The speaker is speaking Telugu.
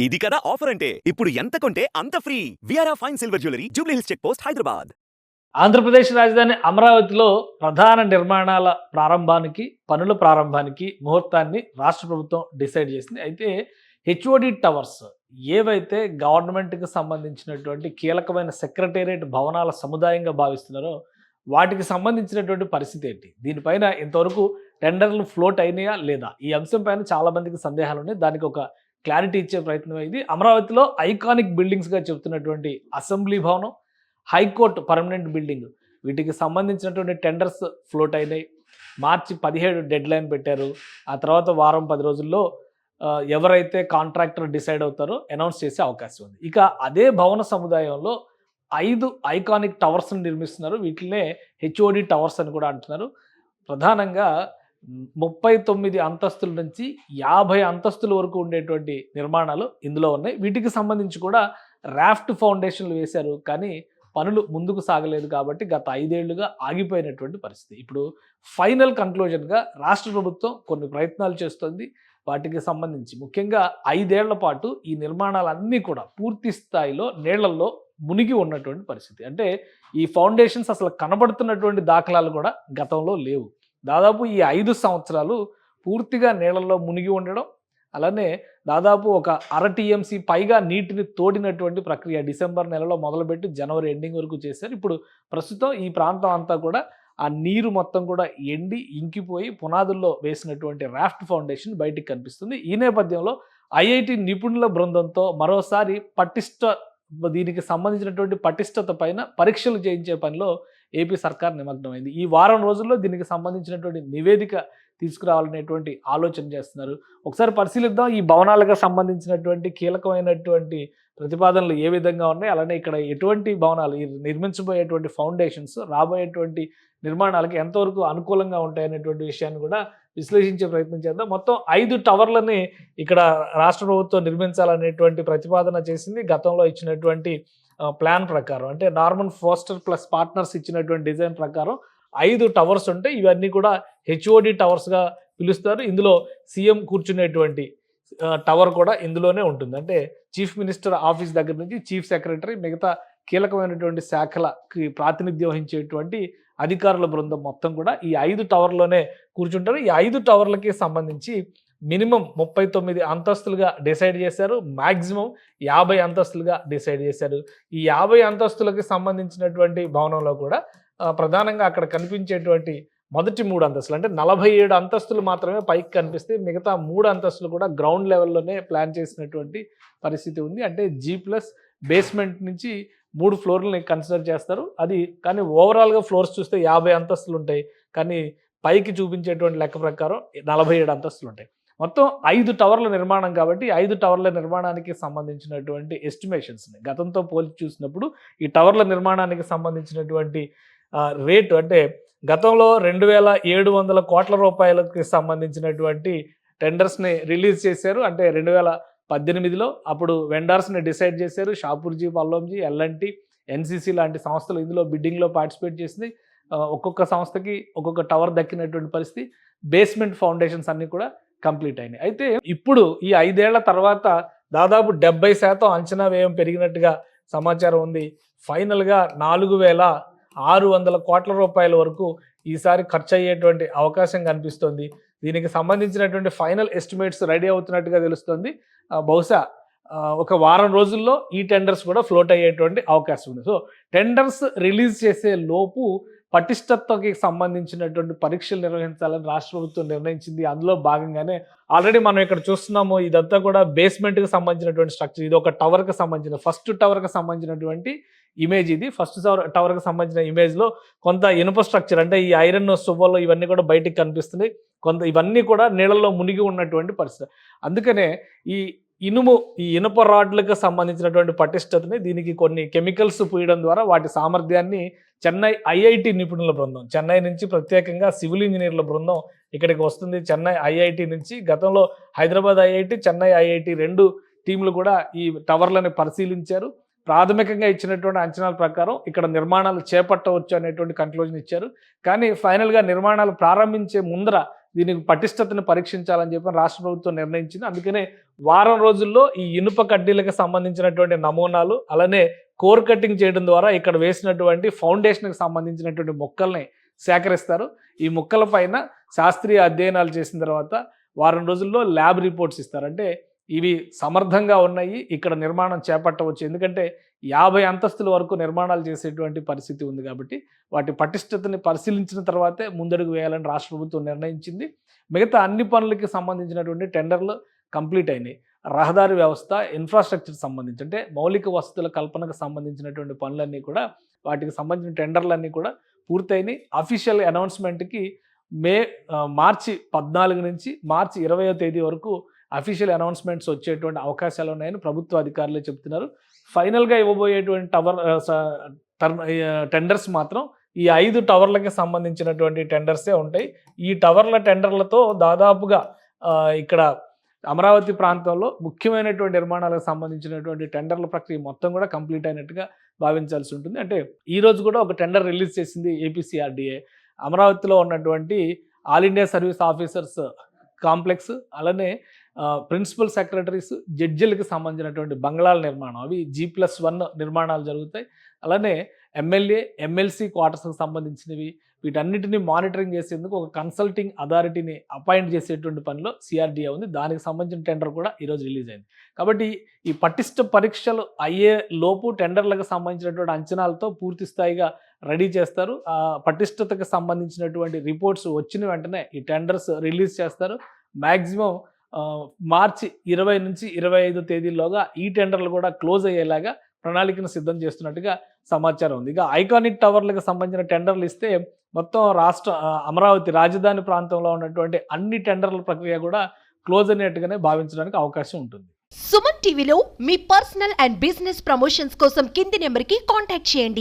ఇది కదా ఆఫర్ అంటే ఇప్పుడు ఎంత కొంటే అంత ఫ్రీ. విఆర్ఆ fine silver jewellery Jubilee Hills check post Hyderabad. Andhra Pradesh రాజధాని అమరావతిలో ప్రధాన నిర్మాణాల ప్రారంభానికి, పనుల ప్రారంభానికి ముహూర్తాన్ని రాష్ట్ర ప్రభుత్వం డిసైడ్ చేసింది. అయితే హెచ్ఓడి టవర్స్ ఏవైతే గవర్నమెంట్‌కి సంబంధించినటువంటి కీలకమైన సెక్రటేరియట్ భవనాల సముదాయంగా భావిస్తున్నారో, వాటికి సంబంధించినటువంటి పరిస్థితి ఏంటి? దీనిపైన ఇంతవరకు టెండర్‌లు ఫ్లోట్ అయినాయా? లేదా? ఈ అంశం పైన చాలా మందికి సందేహాలున్నాయి. దానికి ఒక క్లారిటీ ఇచ్చే ప్రయత్నం ఇది. అమరావతిలో ఐకానిక్ బిల్డింగ్స్‌గా చెప్తున్నటువంటి అసెంబ్లీ భవనం, హైకోర్టు పర్మనెంట్ బిల్డింగ్, వీటికి సంబంధించినటువంటి టెండర్స్ ఫ్లోట్ అయినాయి. మార్చి 17 డెడ్‌లైన్ పెట్టారు. ఆ తర్వాత వారం 10 రోజుల్లో ఎవరైతే కాంట్రాక్టర్ డిసైడ్ అవుతారో అనౌన్స్ చేసే అవకాశం ఉంది. ఇక అదే భవన సముదాయంలో 5 ఐకానిక్ టవర్స్‌ని నిర్మిస్తున్నారు. వీటినే హెచ్ఓడి టవర్స్ అని కూడా అంటున్నారు. ప్రధానంగా 39 అంతస్తుల నుంచి 50 అంతస్తుల వరకు ఉండేటువంటి నిర్మాణాలు ఇందులో ఉన్నాయి. వీటికి సంబంధించి కూడా రాఫ్ట్ ఫౌండేషన్లు వేశారు. కానీ పనులు ముందుకు సాగలేదు కాబట్టి గత 5 ఏళ్లుగా ఆగిపోయినటువంటి పరిస్థితి. ఇప్పుడు ఫైనల్ కన్క్లూజన్‌గా రాష్ట్ర ప్రభుత్వం కొన్ని ప్రయత్నాలు చేస్తోంది. వాటికి సంబంధించి ముఖ్యంగా 5 ఏళ్ల పాటు ఈ నిర్మాణాలన్నీ కూడా పూర్తి స్థాయిలో నీళ్లలో మునిగి ఉన్నటువంటి పరిస్థితి. అంటే ఈ ఫౌండేషన్స్ అసలు కనబడుతున్నటువంటి దాఖలాలు కూడా గతంలో లేవు. దాదాపు ఈ 5 సంవత్సరాలు పూర్తిగా నీళ్లలో మునిగి ఉండడం, అలానే దాదాపు ఒక అర టీఎంసీ పైగా నీటిని తోడినటువంటి ప్రక్రియ డిసెంబర్ నెలలో మొదలుపెట్టి జనవరి ఎండింగ్ వరకు చేశారు. ఇప్పుడు ప్రస్తుతం ఈ ప్రాంతం అంతా కూడా ఆ నీరు మొత్తం కూడా ఎండి ఇంకిపోయి పునాదుల్లో వేసినటువంటి రాఫ్ట్ ఫౌండేషన్ బయటికి కనిపిస్తుంది. ఈ నేపథ్యంలో ఐఐటి నిపుణుల బృందంతో మరోసారి దీనికి సంబంధించినటువంటి పటిష్టత పైన పరీక్షలు చేయించే పనిలో ఏపీ సర్కార్ నిమగ్నమైంది. ఈ వారం రోజుల్లో దీనికి సంబంధించినటువంటి నివేదిక తీసుకురావాలనేటువంటి ఆలోచన చేస్తున్నారు. ఒకసారి పరిశీలిద్దాం ఈ భవనాలకు సంబంధించినటువంటి కీలకమైనటువంటి ప్రతిపాదనలు ఏ విధంగా ఉన్నాయి, అలానే ఇక్కడ ఎటువంటి భవనాలు నిర్మించబోయేటువంటి ఫౌండేషన్స్ రాబోయేటువంటి నిర్మాణాలకి ఎంతవరకు అనుకూలంగా ఉంటాయనేటువంటి విషయాన్ని కూడా విశ్లేషించే ప్రయత్నం చేద్దాం. మొత్తం 5 టవర్లని ఇక్కడ రాష్ట్ర ప్రభుత్వం నిర్మించాలనేటువంటి ప్రతిపాదన చేసింది. గతంలో ఇచ్చినటువంటి ప్లాన్ ప్రకారం, అంటే నార్మన్ ఫోస్టర్ ప్లస్ పార్ట్నర్స్ ఇచ్చినటువంటి డిజైన్ ప్రకారం 5 టవర్స్ ఉంటాయి. ఇవన్నీ కూడా హెచ్ఓడి టవర్స్గా పిలుస్తారు. ఇందులో సీఎం కూర్చునేటువంటి టవర్ కూడా ఇందులోనే ఉంటుంది. అంటే చీఫ్ మినిస్టర్ ఆఫీస్ దగ్గర నుంచి చీఫ్ సెక్రటరీ, మిగతా కీలకమైనటువంటి శాఖలకి ప్రాతినిధ్యం వహించేటువంటి అధికారుల బృందం మొత్తం కూడా ఈ 5 టవర్లోనే కూర్చుంటారు. ఈ 5 టవర్లకి సంబంధించి మినిమం 39 అంతస్తులుగా డిసైడ్ చేశారు. మ్యాక్సిమం 50 అంతస్తులుగా డిసైడ్ చేశారు. ఈ 50 అంతస్తులకి సంబంధించినటువంటి భవనంలో కూడా ప్రధానంగా అక్కడ కనిపించేటువంటి మొదటి 3 అంతస్తులు, అంటే 47 అంతస్తులు మాత్రమే పైకి కనిపిస్తే మిగతా 3 అంతస్తులు కూడా గ్రౌండ్ లెవెల్లోనే ప్లాన్ చేసినటువంటి పరిస్థితి ఉంది. అంటే G+ బేస్మెంట్ నుంచి 3 ఫ్లోర్లని కన్సిడర్ చేస్తారు. అది కానీ ఓవరాల్గా ఫ్లోర్స్ చూస్తే 50 అంతస్తులు ఉంటాయి. కానీ పైకి చూపించేటువంటి లెక్క ప్రకారం 47 అంతస్తులు ఉంటాయి. మొత్తం 5 టవర్ల నిర్మాణం కాబట్టి 5 టవర్ల నిర్మాణానికి సంబంధించినటువంటి ఎస్టిమేషన్స్ని గతంతో పోల్చి చూసినప్పుడు ఈ టవర్ల నిర్మాణానికి సంబంధించినటువంటి రేటు, అంటే గతంలో 2700 కోట్ల రూపాయలకి సంబంధించినటువంటి టెండర్స్ని రిలీజ్ చేశారు. అంటే 2018లో అప్పుడు వెండర్స్ని డిసైడ్ చేశారు. షాపూర్జీ, పల్లంజీ, ఎల్ఎన్టీ, ఎన్సీసీ లాంటి సంస్థలు ఇందులో బిడ్డింగ్లో పార్టిసిపేట్ చేసింది. ఒక్కొక్క సంస్థకి ఒక్కొక్క టవర్ దక్కినటువంటి పరిస్థితి. బేస్మెంట్ ఫౌండేషన్స్ అన్నీ కూడా కంప్లీట్ అయినాయి. అయితే ఇప్పుడు ఈ 5 ఏళ్ల తర్వాత దాదాపు 70% అంచనా వ్యయం పెరిగినట్టుగా సమాచారం ఉంది. ఫైనల్గా 4600 కోట్ల రూపాయల వరకు ఈసారి ఖర్చు అయ్యేటువంటి అవకాశం కనిపిస్తోంది. దీనికి సంబంధించినటువంటి ఫైనల్ ఎస్టిమేట్స్ రెడీ అవుతున్నట్టుగా తెలుస్తుంది. బహుశా ఒక వారం రోజుల్లో ఈ టెండర్స్ కూడా ఫ్లోట్ అయ్యేటువంటి అవకాశం ఉంది. సో టెండర్స్ రిలీజ్ చేసే లోపు పటిష్టతకి సంబంధించినటువంటి పరీక్షలు నిర్వహించాలని రాష్ట్ర ప్రభుత్వం నిర్ణయించింది. అందులో భాగంగానే ఆల్రెడీ మనం ఇక్కడ చూస్తున్నాము, ఇదంతా కూడా బేస్మెంట్కి సంబంధించినటువంటి స్ట్రక్చర్. ఇది ఒక టవర్కి సంబంధించిన ఫస్ట్ టవర్కి సంబంధించినటువంటి ఇమేజ్. ఇది ఫస్ట్ టవర్కి సంబంధించిన ఇమేజ్లో కొంత ఇనుప స్ట్రక్చర్, అంటే ఈ ఐరన్ సువ్వలు ఇవన్నీ కూడా బయటికి కనిపిస్తున్నాయి. ఇవన్నీ కూడా నీళ్ళల్లో మునిగి ఉన్నటువంటి పరిస్థితి. అందుకనే ఈ ఇనుప రాడ్లకు సంబంధించినటువంటి పటిష్టతని, దీనికి కొన్ని కెమికల్స్ పూయడం ద్వారా వాటి సామర్థ్యాన్ని చెన్నై ఐఐటి నిపుణుల బృందం, చెన్నై నుంచి ప్రత్యేకంగా సివిల్ ఇంజనీర్ల బృందం ఇక్కడికి వస్తుంది. చెన్నై ఐఐటి నుంచి గతంలో హైదరాబాద్ ఐఐటి, చెన్నై ఐఐటి 2 టీంలు కూడా ఈ టవర్లను పరిశీలించారు. ప్రాథమికంగా ఇచ్చినటువంటి అంచనాల ప్రకారం ఇక్కడ నిర్మాణాలు చేపట్టవచ్చు అనేటువంటి కన్క్లూజన్ ఇచ్చారు. కానీ ఫైనల్గా నిర్మాణాలు ప్రారంభించే ముందర దీనికి పటిష్టతను పరీక్షించాలని చెప్పి రాష్ట్ర ప్రభుత్వం నిర్ణయించింది. అందుకనే వారం రోజుల్లో ఈ ఇనుప కడ్డీలకు సంబంధించినటువంటి నమూనాలు, అలానే కోర్ కటింగ్ చేయడం ద్వారా ఇక్కడ వేసినటువంటి ఫౌండేషన్కి సంబంధించినటువంటి మొక్కల్ని సేకరిస్తారు. ఈ మొక్కల పైన శాస్త్రీయ అధ్యయనాలు చేసిన తర్వాత వారం రోజుల్లో ల్యాబ్ రిపోర్ట్స్ ఇస్తారు. అంటే ఇవి సమర్థంగా ఉన్నాయి, ఇక్కడ నిర్మాణం చేపట్టవచ్చు. ఎందుకంటే 50 అంతస్తుల వరకు నిర్మాణాలు చేసేటువంటి పరిస్థితి ఉంది కాబట్టి వాటి పటిష్టతని పరిశీలించిన తర్వాతే ముందడుగు వేయాలని రాష్ట్ర ప్రభుత్వం నిర్ణయించింది. మిగతా అన్ని పనులకి సంబంధించినటువంటి టెండర్లు కంప్లీట్ అయినాయి. రహదారి వ్యవస్థ, ఇన్ఫ్రాస్ట్రక్చర్ సంబంధించి అంటే మౌలిక వసతుల కల్పనకు సంబంధించినటువంటి పనులన్నీ కూడా, వాటికి సంబంధించిన టెండర్లన్నీ కూడా పూర్తయినాయి. అఫీషియల్ అనౌన్స్మెంట్కి మార్చి 14 నుంచి మార్చి 20వ తేదీ వరకు అఫీషియల్ అనౌన్స్మెంట్స్ వచ్చేటువంటి అవకాశాలు ఉన్నాయని ప్రభుత్వ అధికారులే చెప్తున్నారు. ఫైనల్గా ఇవ్వబోయేటువంటి టెండర్స్ మాత్రం ఈ 5 టవర్లకి సంబంధించినటువంటి టెండర్సే ఉంటాయి. ఈ టెండర్లతో దాదాపుగా ఇక్కడ అమరావతి ప్రాంతంలో ముఖ్యమైనటువంటి నిర్మాణాలకు సంబంధించినటువంటి టెండర్ల ప్రక్రియ మొత్తం కూడా కంప్లీట్ అయినట్టుగా భావించాల్సి ఉంటుంది. అంటే ఈరోజు కూడా ఒక టెండర్ రిలీజ్ చేసింది ఏపీసీఆర్డీఏ. అమరావతిలో ఉన్నటువంటి all India service officers complex, అలానే ప్రిన్సిపల్ సెక్రటరీస్, జడ్జిలకు సంబంధించినటువంటి బంగ్లాల నిర్మాణం, అవి G+1 నిర్మాణాలు జరుగుతాయి. అలానే ఎమ్మెల్యే, ఎమ్మెల్సీ క్వార్టర్స్కి సంబంధించినవి, వీటన్నిటిని మానిటరింగ్ చేసేందుకు ఒక కన్సల్టింగ్ అథారిటీని అపాయింట్ చేసేటువంటి పనిలో సిఆర్డీఏ ఉంది. దానికి సంబంధించిన టెండర్ కూడా ఈరోజు రిలీజ్ అయింది. కాబట్టి ఈ పటిష్ట పరీక్షలు అయ్యే లోపు టెండర్లకు సంబంధించినటువంటి అంచనాలతో పూర్తి స్థాయిగా రెడీ చేస్తారు. ఆ పటిష్టతకు సంబంధించినటువంటి రిపోర్ట్స్ వచ్చిన వెంటనే ఈ టెండర్స్ రిలీజ్ చేస్తారు. మ్యాక్సిమం మార్చి 20 నుంచి 25 తేదీల్లోగా ఈ టెండర్లు కూడా క్లోజ్ అయ్యేలాగా ప్రణాళికను సిద్ధం చేస్తున్నట్టుగా సమాచారం ఉంది. ఇక ఐకానిక్ టవర్లకు సంబంధించిన టెండర్లు ఇస్తే మొత్తం అమరావతి రాజధాని ప్రాంతంలో ఉన్నటువంటి అన్ని టెండర్ల ప్రక్రియ కూడా క్లోజ్ అయినట్టుగానే భావించడానికి అవకాశం ఉంటుంది. సుమన్ టీవీలో మీ పర్సనల్ అండ్ బిజినెస్ ప్రమోషన్స్ కోసం కింది నెంబర్కి కాంటాక్ట్ చేయండి.